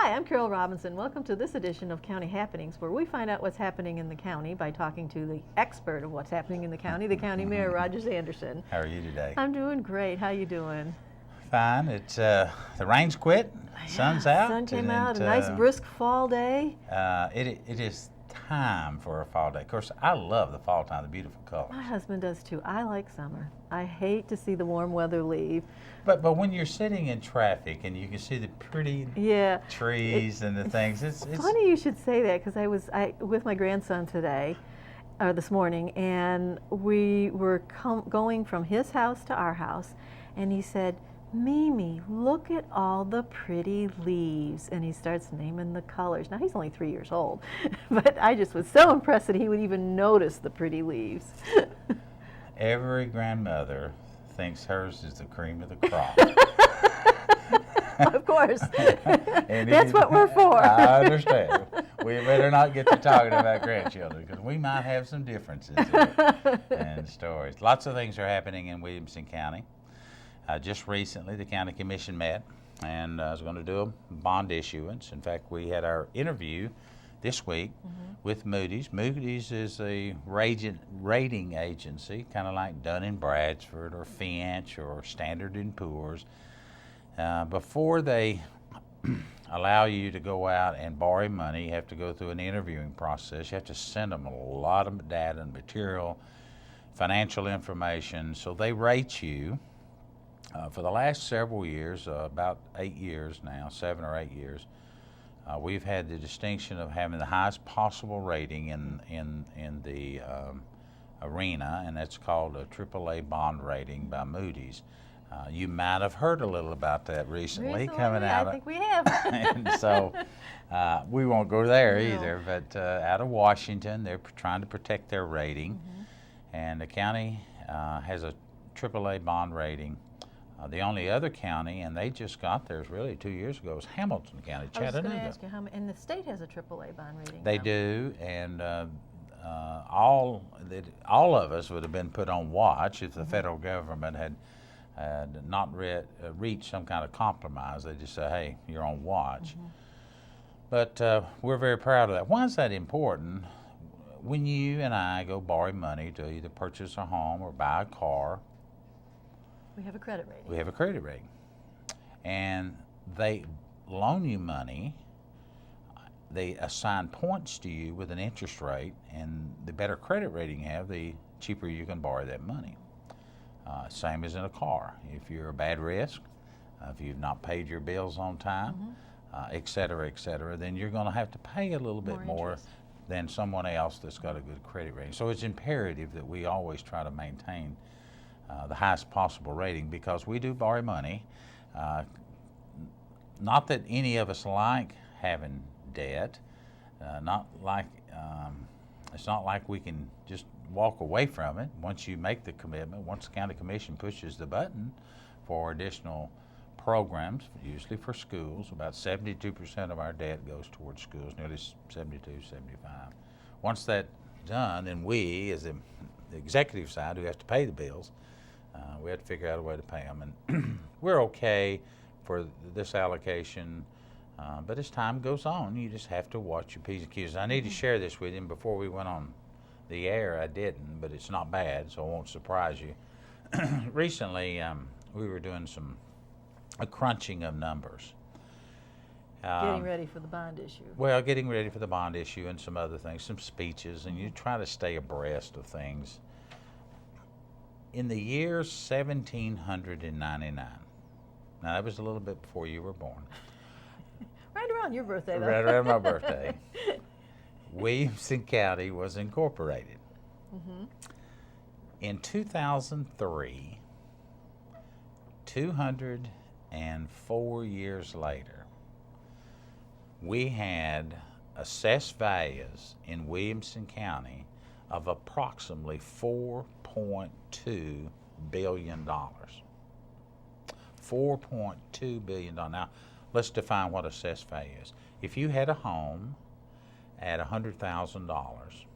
Hi, I'm Carole Robinson. Welcome to this edition of County Happenings, where we find out what's happening in the county by talking to the expert of what's happening in the county mayor, Roger Sanderson. How are you today? I'm doing great. How you doing? Fine. It's the rain's quit, sun's out. Sun came out, a nice brisk fall day. It is time for a fall day. Of course, I love the fall time, the beautiful colors. My husband does too. I like summer. I hate to see the warm weather leave. But when you're sitting in traffic and you can see the pretty trees and the things, it's funny you should say that, because I was with my grandson today, this morning, and we were going from his house to our house, and he said, "Mimi, look at all the pretty leaves," and he starts naming the colors. Now he's only 3 years old, but I just was so impressed that he would even notice the pretty leaves. Every grandmother thinks hers is the cream of the crop. Of course. That's what we're for. I understand. We better not get to talking about grandchildren, because we might have some differences and stories. Lots of things are happening in Williamson County. Just recently, the county commission met and was going to do a bond issuance. In fact, we had our interview this week with Moody's. Moody's is a rating agency, kind of like Dun & Bradstreet or Finch or Standard & Poor's. Before they allow you to go out and borrow money, you have to go through an interviewing process. You have to send them a lot of data and material, financial information, so they rate you. For the last several years, about 8 years now, 7 or 8 years, we've had the distinction of having the highest possible rating in the arena, and that's called a AAA bond rating by Moody's. You might have heard a little about that recently coming out. I think we have. And so we won't go there either, but out of Washington, they're trying to protect their rating, and the county has a AAA bond rating. The only other county, and they just got theirs really 2 years ago, was Hamilton County, Chattanooga. I was going to ask you, and the state has a AAA bond rating. They do, and all of us would have been put on watch if the federal government had not reached some kind of compromise. They just say, hey, you're on watch. But we're very proud of that. Why is that important? When you and I go borrow money to either purchase a home or buy a car, we have a credit rating. We have a credit rating. And they loan you money, they assign points to you with an interest rate, and the better credit rating you have, the cheaper you can borrow that money. Same as in a car. If you're a bad risk, if you've not paid your bills on time, et cetera, then you're going to have to pay a little bit more than someone else that's got a good credit rating. So it's imperative that we always try to maintain the highest possible rating, because we do borrow money. Not that any of us like having debt. It's not like we can just walk away from it once you make the commitment. Once the county commission pushes the button for additional programs, usually for schools, about 72% of our debt goes towards schools, nearly 72, 75. Once that's done, then we, as the executive side, who have to pay the bills, we have to figure out a way to pay them. And we're okay for this allocation, but as time goes on, you just have to watch your P's and Q's. I need to share this with you. Before we went on the air, I didn't, but it's not bad, so it won't surprise you. Recently, we were doing a crunching of numbers. Getting ready for the bond issue. Well, getting ready for the bond issue and some other things, some speeches, and you try to stay abreast of things. In the year 1799, now that was a little bit before you were born. Right around your birthday, though. Right around my birthday. Williamson County was incorporated. In 2003, 204 years later, we had assessed values in Williamson County of approximately $4.2 billion. $4.2 billion. Now, let's define what assessed value is. If you had a home at $100,000,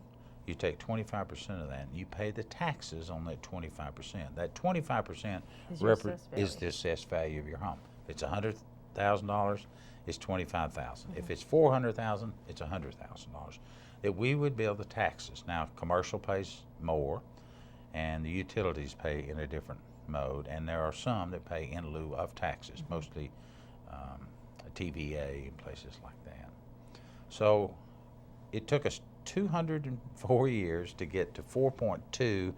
you take 25% of that and you pay the taxes on that 25%. That 25% is the assessed value of your home. If it's $100,000, $100,000, it's $25,000. If it's $400,000, it's $100,000. That we would bill the taxes. Now, commercial pays more, and the utilities pay in a different mode, and there are some that pay in lieu of taxes, mostly TVA and places like that. So it took us 204 years to get to $4.2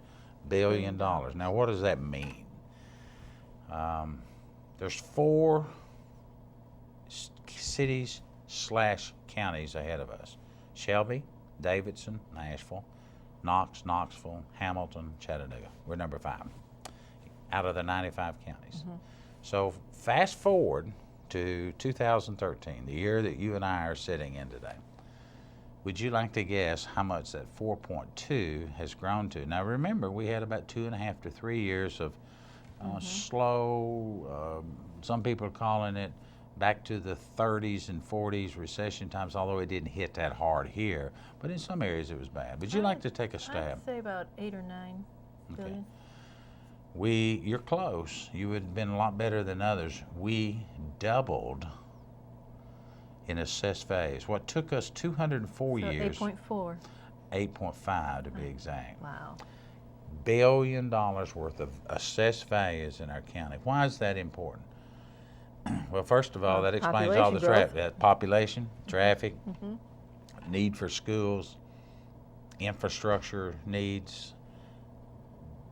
billion. Now, what does that mean? There's 4 cities / counties ahead of us: Shelby, Davidson, Nashville, Knox, Knoxville, Hamilton, Chattanooga. We're number 5 out of the 95 counties. So fast forward to 2013, the year that you and I are sitting in today. Would you like to guess how much that 4.2 has grown to? Now remember, we had about 2.5 to 3 years of slow, some people are calling it back to the 30s and 40s recession times, although it didn't hit that hard here. But in some areas it was bad. Would you like to take a stab? I'd say about 8 or 9 billion. You're close. You would have been a lot better than others. We doubled in assessed values. What took us 204 years. 8.4. 8.5 to be exact. Wow. $1 billion worth of assessed values in our county. Why is that important? Well, first of all, that explains all the traffic, population, traffic, need for schools, infrastructure needs.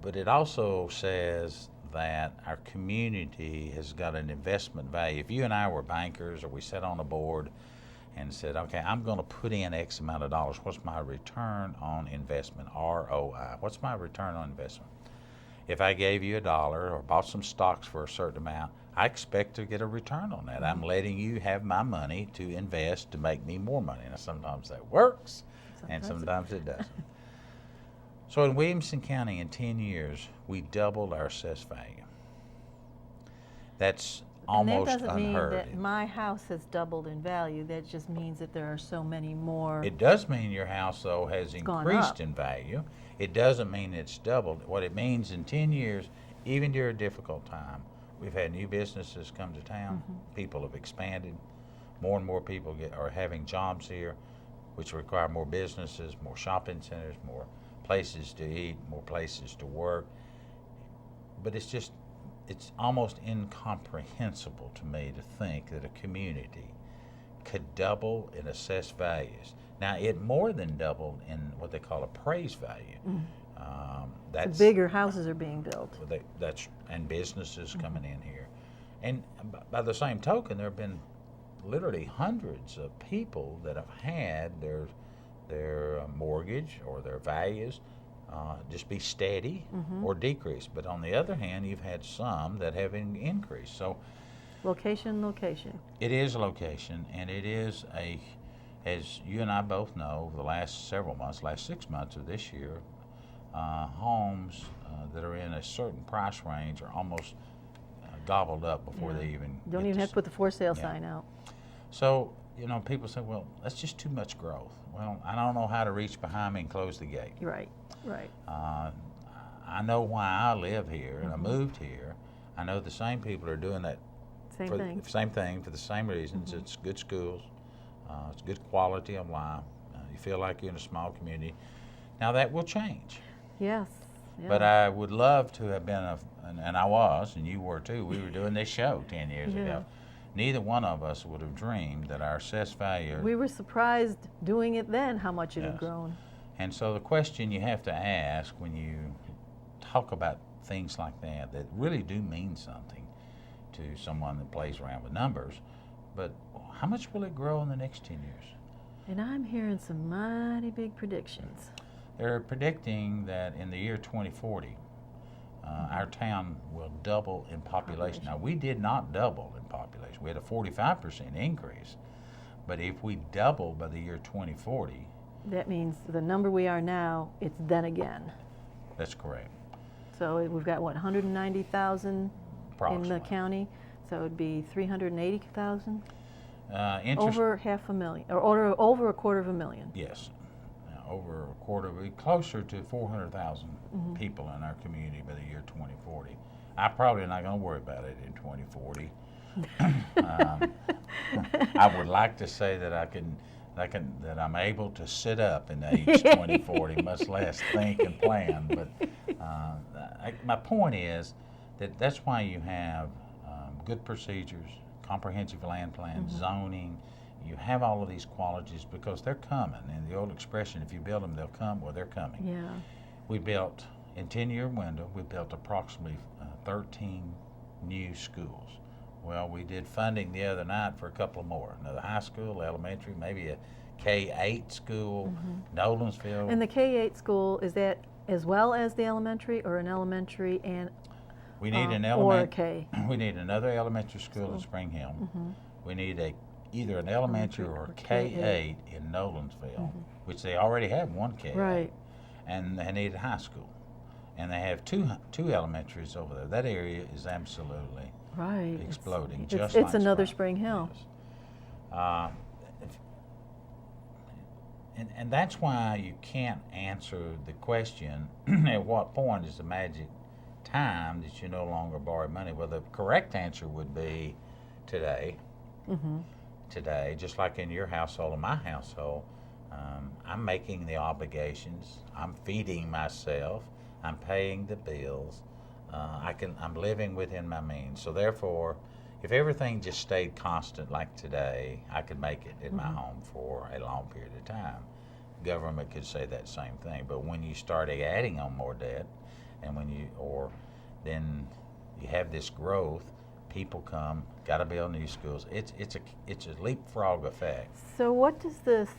But it also says that our community has got an investment value. If you and I were bankers, or we sat on a board and said, okay, I'm going to put in X amount of dollars, what's my return on investment, ROI? What's my return on investment? If I gave you $1 or bought some stocks for a certain amount, I expect to get a return on that. I'm letting you have my money to invest to make me more money. Now, sometimes that works, and sometimes it doesn't. So in Williamson County, in 10 years, we doubled our assessed value. That's almost And that doesn't mean unheard. that my house has doubled in value. That just means that there are so many more. It does mean your house, though, has increased in value. It doesn't mean it's doubled. What it means in 10 years, even during a difficult time, we've had new businesses come to town. People have expanded. More and more people are having jobs here, which require more businesses, more shopping centers, more places to eat, more places to work. But it's almost incomprehensible to me to think that a community could double in assessed values. Now, it more than doubled in what they call appraised value. That's bigger houses are being built. And businesses coming in here. And by the same token, there have been literally hundreds of people that have had their mortgage or their values just be steady or decrease. But on the other hand, you've had some that have increased. So Location. it is location, and it is as you and I both know, over the last several months, last 6 months of this year, homes that are in a certain price range are almost gobbled up before they even Don't even have to put the for sale sign out. So, people say, well, that's just too much growth. Well, I don't know how to reach behind me and close the gate. Right. I know why I live here and I moved here. I know the same people are doing that same thing for the same reasons. It's good schools, it's good quality of life. You feel like you're in a small community. Now that will change. Yes. But I would love to have been and I was, and you were too. We were doing this show 10 years ago. Neither one of us would have dreamed that our assessed value. We were surprised doing it then how much it had grown. And so the question you have to ask when you talk about things like that really do mean something to someone that plays around with numbers, but how much will it grow in the next 10 years? And I'm hearing some mighty big predictions. They're predicting that in the year 2040, our town will double in population. Now, we did not double in population. We had a 45% increase. But if we double by the year 2040... That means the number we are now, it's then again. That's correct. So we've got, 190,000 in the county? So it would be 380,000? Over 500,000, or over 250,000. Yes. Over a quarter, closer to 400,000 people in our community by the year 2040. I'm probably not going to worry about it in 2040. um, I would like to say that that I'm able to sit up in age 20, 40, much less think and plan. But my point is that's why you have good procedures, comprehensive land plans, zoning. You have all of these qualities because they're coming. And the old expression, if you build them, they'll come. Well, they're coming. Yeah. We built, in 10-year window, we built approximately 13 new schools. Well, we did funding the other night for a couple more. Another high school, elementary, maybe a K-8 school, Nolensville. And the K-8 school, is that as well as the elementary, or an elementary and we need an or a K? We need another elementary school in Spring Hill. We need either an elementary or a K-8 in Nolensville, which they already have one K-8. Right. And they need a high school. And they have two elementaries over there. That area is absolutely exploding. It's another Spring Hill. Yes. And that's why you can't answer the question, at what point is the magic time that you no longer borrow money? Well, the correct answer would be today. Today, just like in your household and my household, I'm making the obligations. I'm feeding myself. I'm paying the bills. I'm living within my means. So therefore, if everything just stayed constant like today, I could make it in my home for a long period of time. Government could say that same thing. But when you start adding on more debt, and then you have this growth, people come, got to build new schools. It's a leapfrog effect. So what does this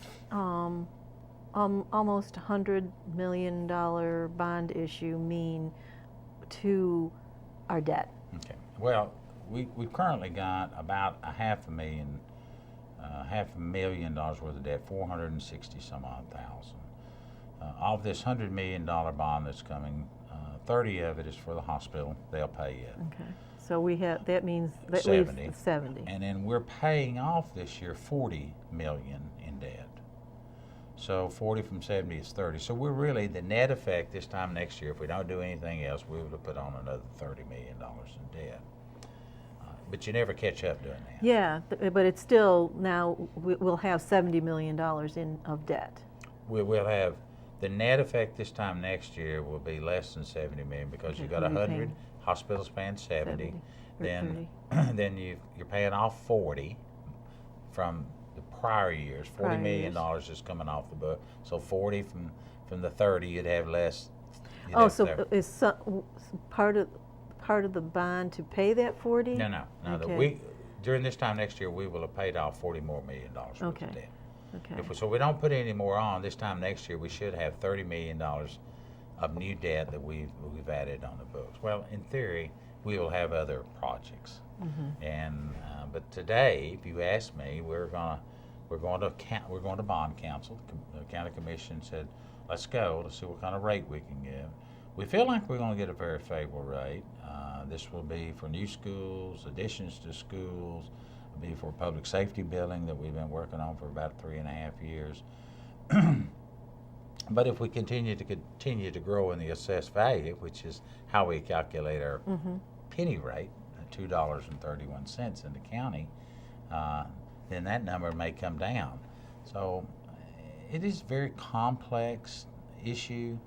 almost $100 million bond issue mean to our debt? Okay. Well, we've currently got about $500,000 worth of debt, 460 some odd thousand. Of this $100 million bond that's coming, 30 of it is for the hospital. They'll pay it. Okay. So that means that 70. leaves 70. And then we're paying off this year $40 million in debt. So 40 from 70 is 30. So we're really, the net effect this time next year, if we don't do anything else, we would have put on another $30 million in debt. But you never catch up doing that. Yeah, but it's still, now we'll have $70 million of debt. We'll have, the net effect this time next year will be less than 70 million because you've got 100, hospitals paying 70. Then you're paying off 40 from the prior years. $40 million is coming off the book. So 40 from the 30, you'd have less. So is part of the bond to pay that 40? No. Okay. During this time next year, we will have paid off $40 more million worth of debt. Okay. So we don't put any more on this time next year, we should have $30 million of new debt that we've added on the books. Well, in theory, we will have other projects. And but today, if you ask me, we're going to bond council. The county commission said, let's go. Let's see what kind of rate we can give. We feel like we're going to get a very favorable rate. This will be for new schools, additions to schools. It'll be for public safety building that we've been working on for about 3.5 years. But if we continue to grow in the assessed value, which is how we calculate our penny rate, $2.31 in the county, then that number may come down. So it is a very complex issue.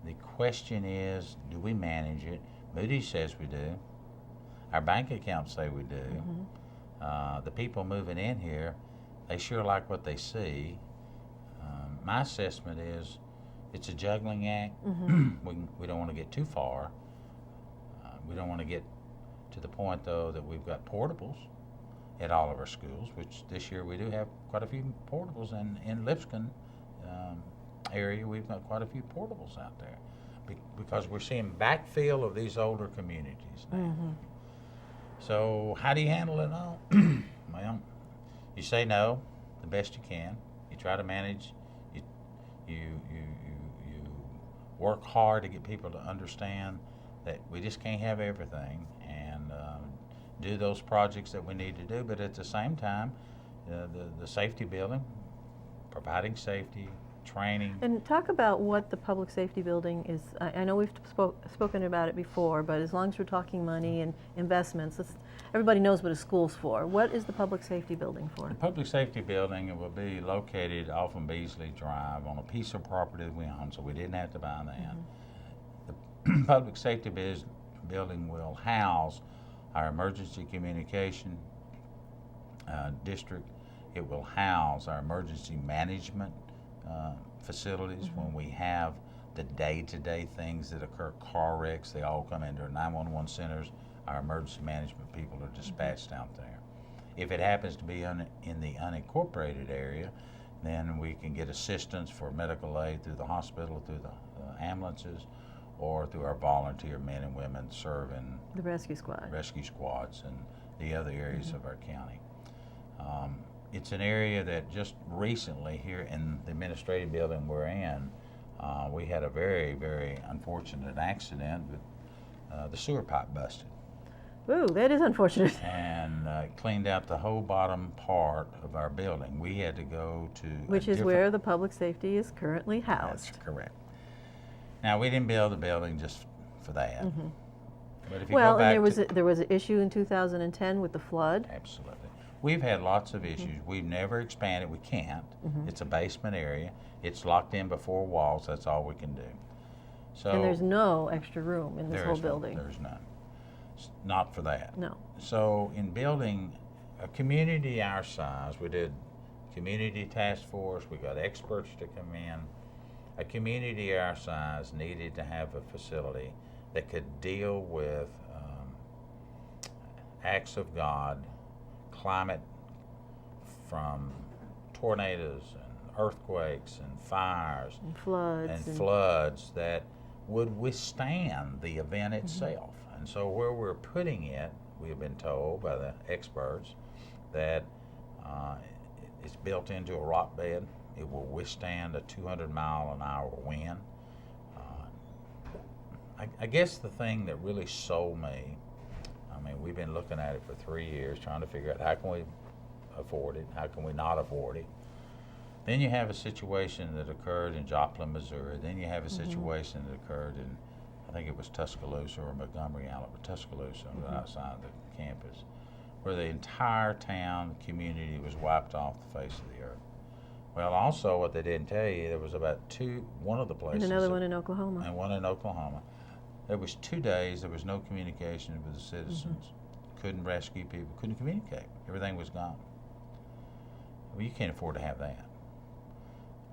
The question is, do we manage it? Moody's says we do. Our bank accounts say we do. The people moving in here, they sure like what they see. My assessment is it's a juggling act. We don't want to get too far. We don't want to get to the point, though, that we've got portables at all of our schools, which this year we do have quite a few portables. In Lipscomb area, we've got quite a few portables out there because we're seeing backfill of these older communities now. So how do you handle it all? Well, you say no the best you can. You try to manage. You work hard to get people to understand that we just can't have everything, and do those projects that we need to do. But at the same time, the safety building, providing safety, training. And talk about what the public safety building is. I know we've spoken about it before, but as long as we're talking money and investments, everybody knows what a school's for. What is the public safety building for? The public safety building will be located off of Beasley Drive on a piece of property we own, so we didn't have to buy that. The public safety building will house our emergency communication district. It will house our emergency management facilities when we have the day-to-day things that occur, car wrecks, they all come into our 911 centers. Our emergency management people are dispatched out there. If it happens to be in the unincorporated area, then we can get assistance for medical aid through the hospital, through the ambulances, or through our volunteer men and women serving The rescue squad. rescue squads and the other areas of our county. It's an area that just recently here in the administrative building we're in, we had a very, very unfortunate accident with the sewer pipe busted. Ooh, that is unfortunate. And cleaned out the whole bottom part of our building. We had to go to Which is where the public safety is currently housed. That's correct. Now, we didn't build the building just for that. But if you Well, go back and there was an issue in 2010 with the flood. Absolutely. We've had lots of issues. We've never expanded. We can't. It's a basement area. It's locked in before walls. That's all we can do. So And there's no extra room in this whole building. There's none. Not for that. No. So in building a community our size, we did community task force. We got experts to come in. A community our size needed to have a facility that could deal with acts of God, climate from tornadoes and earthquakes and fires And floods. and floods that would withstand the event itself. And so where we're putting it, we've been told by the experts that it's built into a rock bed. It will withstand a 200-mile-an-hour wind. I guess the thing that really sold me, I mean, we've been looking at it for 3 years, trying to figure out how can we afford it, how can we not afford it. Then you have a situation that occurred in Joplin, Missouri. Then you have a situation that occurred in, I think it was Tuscaloosa or Montgomery, Alabama, Tuscaloosa, outside the campus, where the entire town community was wiped off the face of the earth. Well, also what they didn't tell you, there was about one of the places. And another one in Oklahoma. And one in Oklahoma. There was 2 days, there was no communication with the citizens. Couldn't rescue people, couldn't communicate. Everything was gone. Well, you can't afford to have that.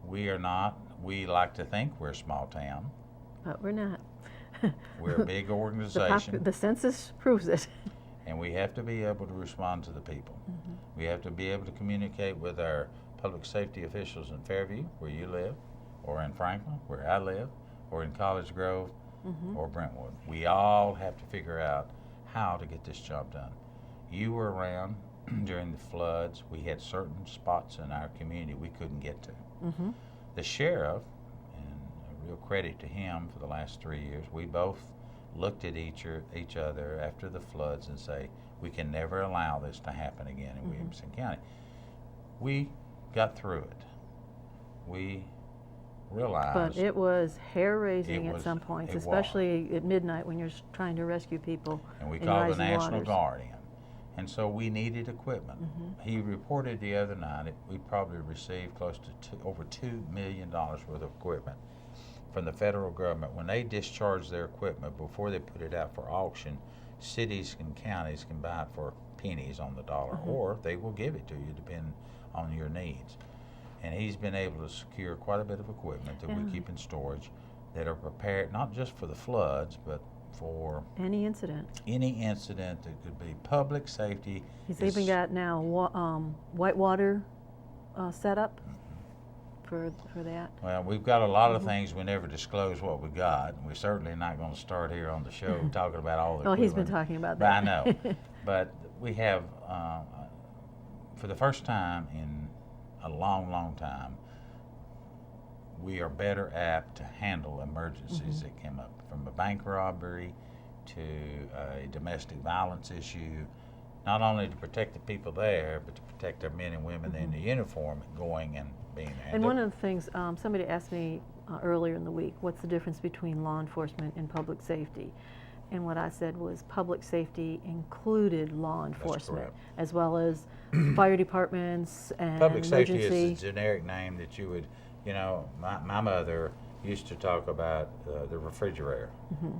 We are not, we like to think we're a small town. But we're not. We're a big organization. The census proves it. And we have to be able to respond to the people. We have to be able to communicate with our public safety officials in Fairview, where you live, or in Franklin, where I live, or in College Grove, or Brentwood. We all have to figure out how to get this job done. You were around during the floods. We had certain spots in our community we couldn't get to. The sheriff, and a real credit to him for the last 3 years, we both looked at each other after the floods and say, we can never allow this to happen again in Williamson County. We got through it. We realized. But it was hair-raising at some points, especially at midnight when you're trying to rescue people. And we in called the rising National waters. Guard in. And so we needed equipment. He reported the other night we probably received close to over $2 million worth of equipment from the federal government. When they discharge their equipment before they put it out for auction, cities and counties can buy it for pennies on the dollar, or they will give it to you depending on your needs. And he's been able to secure quite a bit of equipment that we keep in storage that are prepared not just for the floods, but for any incident that could be public safety. He's even got now whitewater set up for that. Well, we've got a lot of things we never disclose what we got. We're certainly not going to start here on the show talking about all the Oh, he's been equipment. talking about But that. I know. But we have, for the first time in a long, long time, we are better apt to handle emergencies that come up, from a bank robbery to a domestic violence issue, not only to protect the people there, but to protect our men and women in the uniform going and being there. And one of the things, somebody asked me earlier in the week, what's the difference between law enforcement and public safety? And what I said was public safety included law enforcement, correct. as well as fire departments and Public safety emergency. is a generic name that you would, my mother used to talk about the refrigerator. Mhm.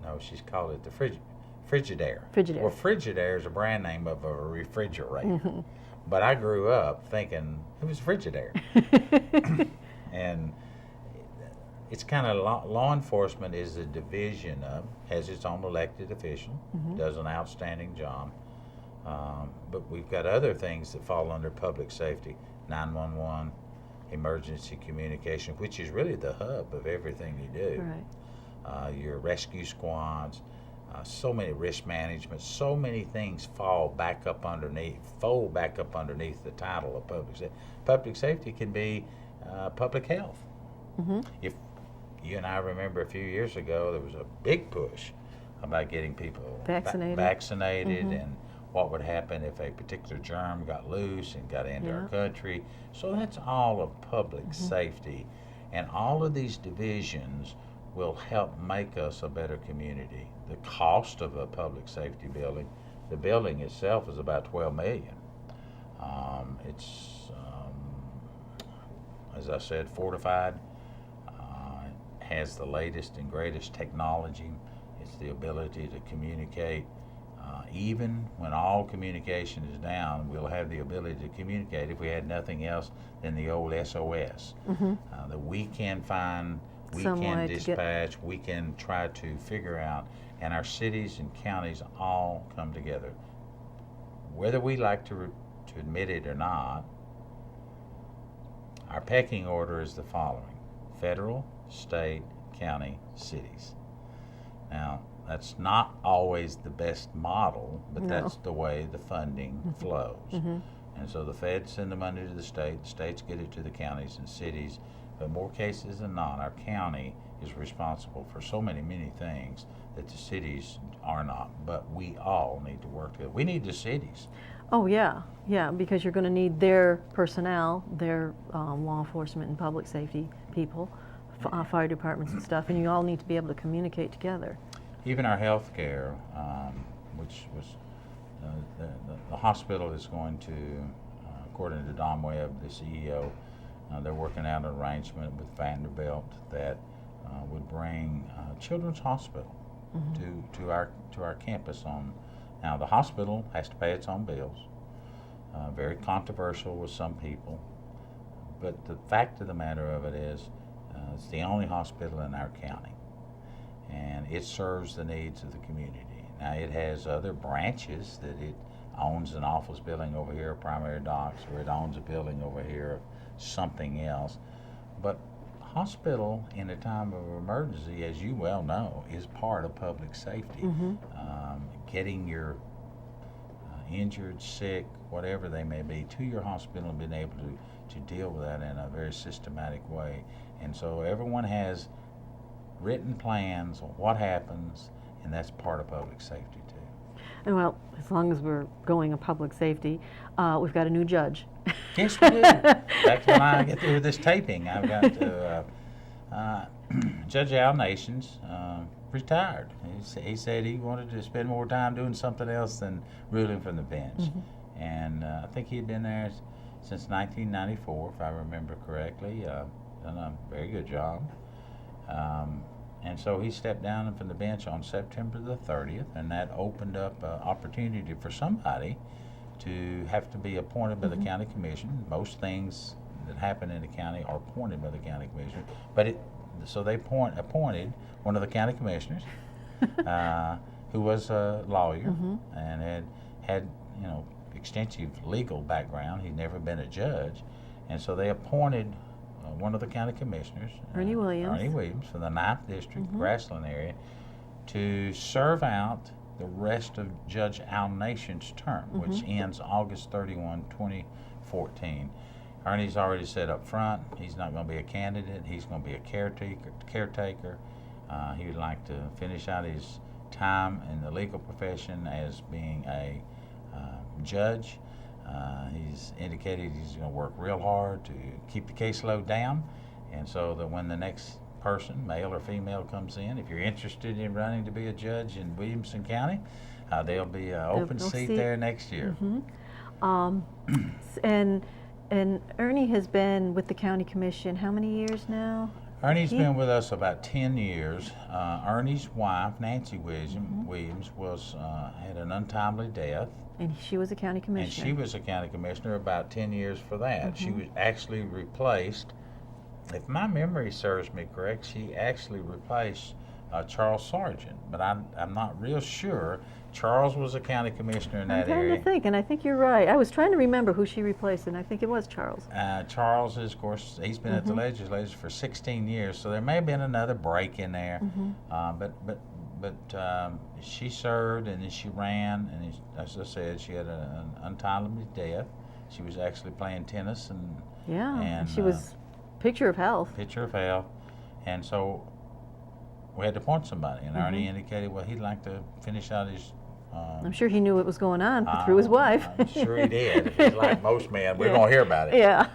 No, she's called it the Frigidaire. Frigidaire. Well, Frigidaire is a brand name of a refrigerator. Mhm. But I grew up thinking it was Frigidaire. And it's kind of law enforcement is a division of, has its own elected official, Mhm. does an outstanding job. But we've got other things that fall under public safety, 911, emergency communication, which is really the hub of everything you do. Right. Your rescue squads, so many risk management, so many things fold back up underneath the title of public safety. Public safety can be public health. Mhm. If you and I remember a few years ago, there was a big push about getting people vaccinated Mhm. and what would happen if a particular germ got loose and got into our Yeah. country. So that's all of public Mhm. safety. And all of these divisions will help make us a better community. The cost of a public safety building, the building itself is about $12 million. It's, as I said, fortified, has the latest and greatest technology. It's the ability to communicate. Even when all communication is down, we'll have the ability to communicate if we had nothing else than the old SOS. Mhm. That we can find, we Some can way to get- dispatch, we can try to figure out, and our cities and counties all come together. Whether we like to admit it or not, our pecking order is the following: federal, state, county, cities. Now, that's not always the best model, but No. that's the way the funding flows. Mhm. And so the feds send the money to the states get it to the counties and cities, but more cases than not, our county is responsible for so many things that the cities are not, but we all need to work together. We need the cities. Oh yeah, yeah, because you're going to need their personnel, their law enforcement and public safety people, fire departments and stuff, and you all need to be able to communicate together. Even our health care, which was the hospital is going to, according to Don Webb, the CEO, they're working out an arrangement with Vanderbilt that would bring Children's Hospital to our campus. Now the hospital has to pay its own bills. Very controversial with some people, but the fact of the matter of it is, it's the only hospital in our county, and it serves the needs of the community. Now it has other branches that it owns an office building over here, primary docs, or it owns a building over here of something else. But hospital in a time of emergency, as you well know, is part of public safety. Mhm. Getting your injured, sick, whatever they may be, to your hospital and being able to deal with that in a very systematic way. And so everyone has written plans on what happens, and that's part of public safety too. And well, as long as we're going on public safety, we've got a new judge. Yes, we do. In fact, when I get through this taping, I've got to, Judge Al Nations retired. He said he wanted to spend more time doing something else than ruling from the bench. Mm-hmm. And I think he had been there since 1994, if I remember correctly. Done a very good job. And so he stepped down from the bench on September the 30th, and that opened up an opportunity for somebody to have to be appointed by the county commission. Most things that happen in the county are appointed by the county commissioner, but so they appointed one of the county commissioners who was a lawyer and had extensive legal background. He'd never been a judge, and so they appointed one of the county commissioners, Ernie Williams, from the 9th District, Grassland area, to serve out the rest of Judge Al Nation's term, which ends August 31, 2014. Ernie's already said up front he's not going to be a candidate. He's going to be a caretaker. He would like to finish out his time in the legal profession as being a judge. He's indicated he's going to work real hard to keep the caseload down, and so that when the next person, male or female, comes in. If you're interested in running to be a judge in Williamson County, there'll be an open seat there next year. And Ernie has been with the county commission how many years now? Ernie's been with us about 10 years. Ernie's wife, Nancy Williams, had an untimely death. And she was a county commissioner. And she was a county commissioner about 10 years for that. She was actually replaced, if my memory serves me correct, she actually replaced Charles Sargent, but I'm not real sure. Charles was a county commissioner in that area. I'm trying to think, and I think you're right. I was trying to remember who she replaced, and I think it was Charles. Charles is, of course, he's been at the legislature for 16 years, so there may have been another break in there. But she served, and then she ran, and as I said, she had an untimely death. She was actually playing tennis, and she was picture of health. Picture of health, and so we had to appoint somebody, and Ernie indicated, well, he'd like to finish out his. I'm sure he knew what was going on through his wife. I'm sure he did. He's like most men. We're going to hear about it. Yeah.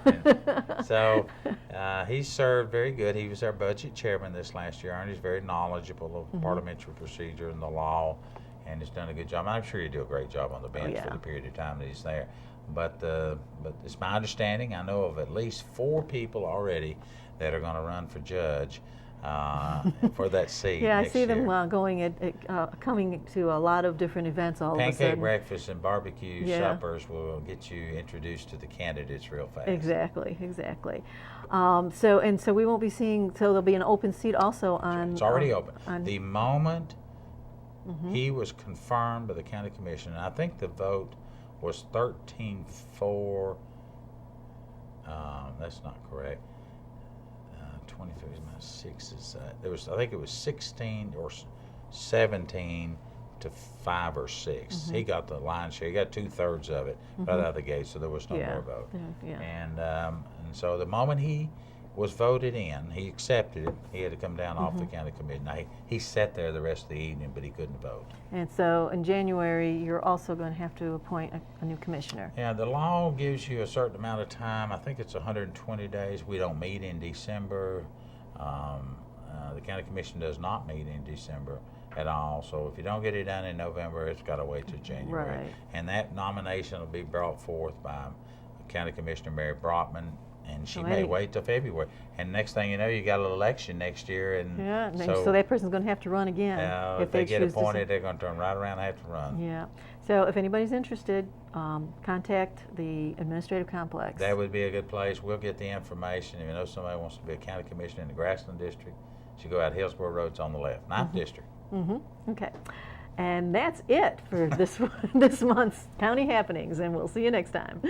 So he served very good. He was our budget chairman this last year. Ernie's very knowledgeable of parliamentary procedure and the law, and has done a good job. I'm sure he'll do a great job on the bench for the period of time that he's there. But it's my understanding, I know of at least 4 people already that are going to run for judge for that seat. Yeah, I next see them year. coming to a lot of different events all of a sudden. Pancake breakfast and barbecue suppers will get you introduced to the candidates real fast. Exactly. So we won't be seeing. So there'll be an open seat also on. It's already open. The moment he was confirmed by the county commission, and I think the vote was 13-4. That's not correct. 23 minus 6 is I think it was 16 or 17 to 5 or 6. He got the lion's share. He got 2/3 of it right out of the gate, so there was no more vote. And so the moment he was voted in, he accepted it. He had to come down off the county committee. Now he sat there the rest of the evening, but he couldn't vote. And so in January, you're also going to have to appoint a new commissioner. Yeah, the law gives you a certain amount of time. I think it's 120 days. We don't meet in December. The county commission does not meet in December at all. So if you don't get it done in November, it's got to wait till January. Right. And that nomination will be brought forth by County Commissioner Mary Brotman. And she may wait till February. And next thing you know, you got an election next year. And so that person's going to have to run again. If they get appointed, they're going to turn right around and have to run. Yeah. So if anybody's interested, contact the administrative complex. That would be a good place. We'll get the information. If you know somebody wants to be a county commissioner in the Grassland district, you go out Hillsborough Road, it's on the left, 9th district. Okay. And that's it for this month's county happenings, and we'll see you next time.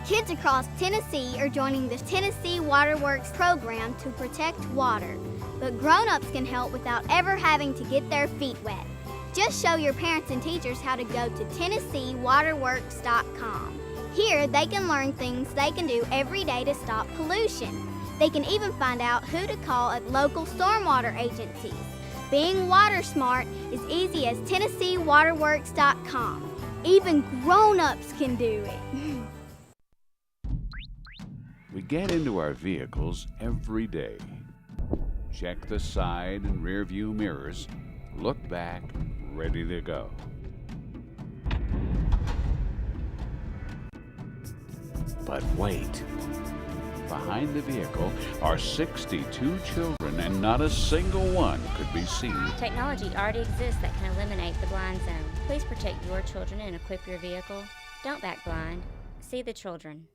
Kids across Tennessee are joining the Tennessee Waterworks program to protect water. But grown-ups can help without ever having to get their feet wet. Just show your parents and teachers how to go to TennesseeWaterworks.com. Here, they can learn things they can do every day to stop pollution. They can even find out who to call at local stormwater agencies. Being water smart is easy as TennesseeWaterworks.com. Even grown-ups can do it. We get into our vehicles every day. Check the side and rear view mirrors, look back, ready to go. But wait. Behind the vehicle are 62 children, and not a single one could be seen. Technology already exists that can eliminate the blind zone. Please protect your children and equip your vehicle. Don't back blind. See the children.